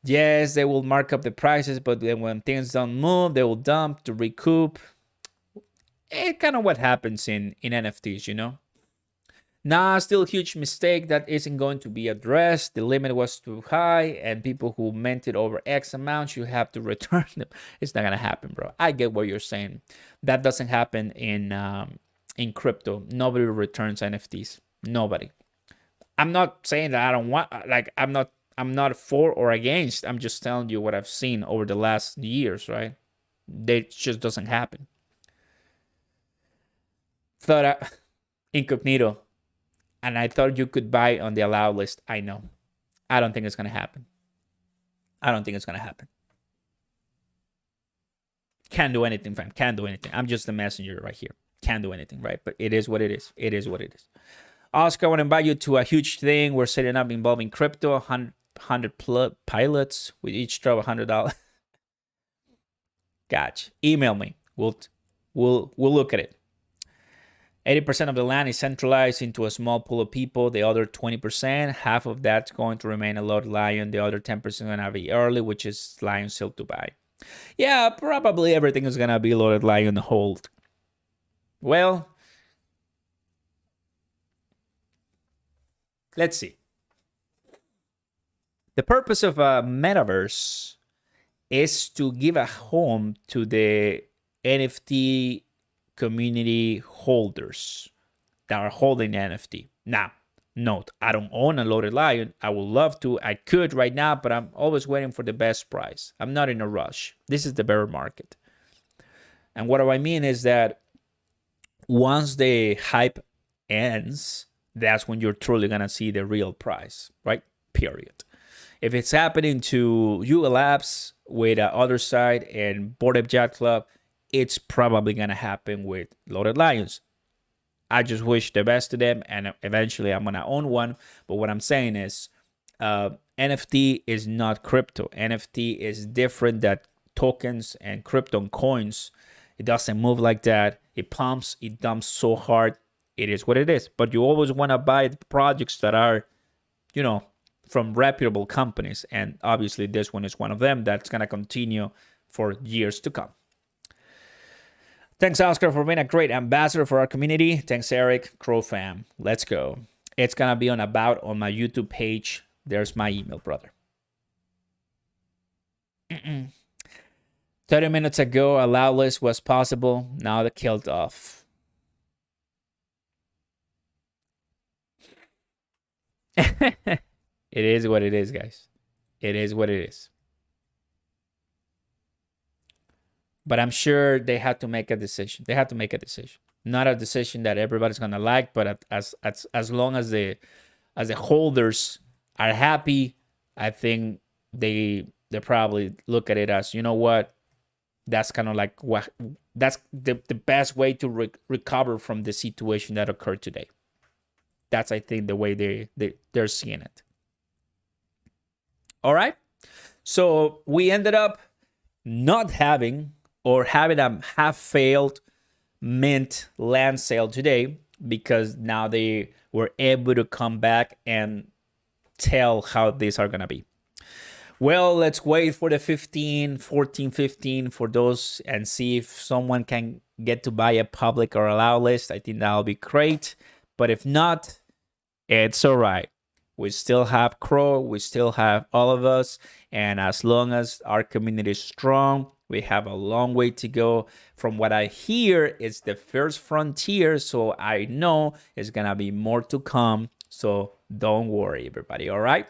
Yes, they will mark up the prices, but then when things don't move, they will dump to recoup. It's kind of what happens in NFTs, you know? Nah, still a huge mistake that isn't going to be addressed. The limit was too high, and people who minted over X amount, you have to return them. It's not gonna happen, bro. I get what you're saying. That doesn't happen in crypto. Nobody returns NFTs. Nobody. I'm not saying that I don't want, like, I'm not for or against. I'm just telling you what I've seen over the last years, right? It just doesn't happen. Thought incognito, and I thought you could buy on the allow list. I know. I don't think it's gonna happen. Can't do anything, fam. Can't do anything. I'm just the messenger right here. Can't do anything, right? But it is what it is. It is what it is. Oscar, I want to invite you to a huge thing we're setting up involving crypto. 100 pilots with each drop $100. Gotcha. Email me. We'll look at it. 80% of the land is centralized into a small pool of people. The other 20%, half of that's going to remain a loaded lion. The other 10% going to be early, which is lion still to buy. Yeah, probably everything is going to be loaded lion hold. Well, let's see. The purpose of a metaverse is to give a home to the NFT community holders. that are holding the NFT. Now, note, I don't own a loaded lion. I would love to. I could right now, but I'm always waiting for the best price. I'm not in a rush. This is the bear market. And what do I mean is that once the hype ends, that's when you're truly going to see the real price, right? Period. If it's happening to Yuga Labs with Other Side and Bored Ape Yacht Club, it's probably going to happen with Loaded Lions. I just wish the best to them, and eventually I'm going to own one. But what I'm saying is NFT is not crypto. NFT is different than tokens and crypto coins. It doesn't move like that. It pumps, it dumps so hard. It is what it is. But you always want to buy projects that are, you know, from reputable companies. And obviously this one is one of them that's going to continue for years to come. Thanks, Oscar, for being a great ambassador for our community. Thanks, Eric, Crow Fam. Let's go. It's going to be on About on my YouTube page. There's my email, brother. 30 minutes ago, allow list was possible. Now they killed off. It is what it is, guys. It is what it is. But I'm sure they had to make a decision. They had to make a decision. Not a decision that everybody's gonna like, but as long as the holders are happy, I think they probably look at it as, you know what, that's kind of like what that's the best way to recover from the situation that occurred today. That's, I think, the way they're seeing it. All right. So we ended up not having, or having a half-failed mint land sale today, because now they were able to come back and tell how these are going to be. Well, let's wait for the 14, 15 for those and see if someone can get to buy a public or allow list. I think that'll be great. But if not, it's all right. We still have Crow. We still have all of us. And as long as our community is strong, we have a long way to go. From what I hear, it's the first frontier. So I know it's going to be more to come. So don't worry, everybody. All right?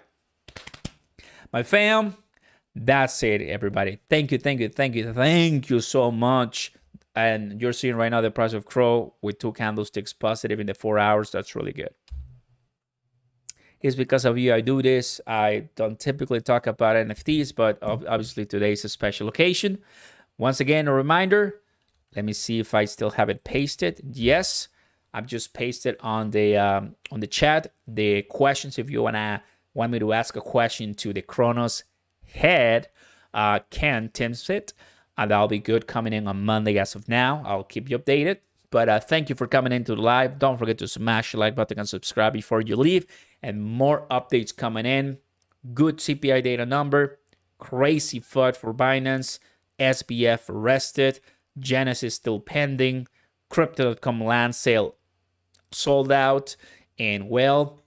My fam, that's it, everybody. Thank you so much. And you're seeing right now the price of Crow with 2 candlesticks positive in the 4 hours. That's really good. It's because of you I do this. I don't typically talk about NFTs, but obviously today is a special occasion. Once again, a reminder. Let me see if I still have it pasted. Yes, I've just pasted on the chat the questions. If you want me to ask a question to the CRONOS head, Ken Timsit, and that'll be good, coming in on Monday as of now. I'll keep you updated. But thank you for coming into the live. Don't forget to smash the like button and subscribe before you leave. And more updates coming in. Good CPI data number. Crazy FUD for Binance. SBF arrested. Genesis still pending. Crypto.com land sale sold out. And well,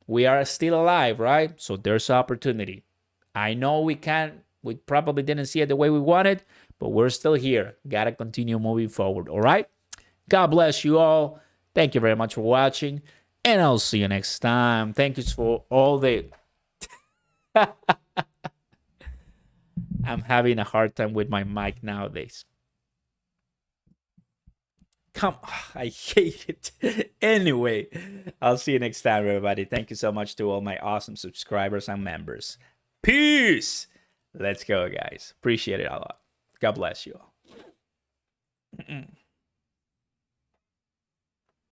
we are still alive, right? So there's opportunity. I know we probably didn't see it the way we wanted, but we're still here. Gotta continue moving forward, all right? God bless you all. Thank you very much for watching, and I'll see you next time. Thank you for all the... I'm having a hard time with my mic nowadays. I hate it. Anyway, I'll see you next time, everybody. Thank you so much to all my awesome subscribers and members. Peace. Let's go, guys. Appreciate it a lot. God bless you all.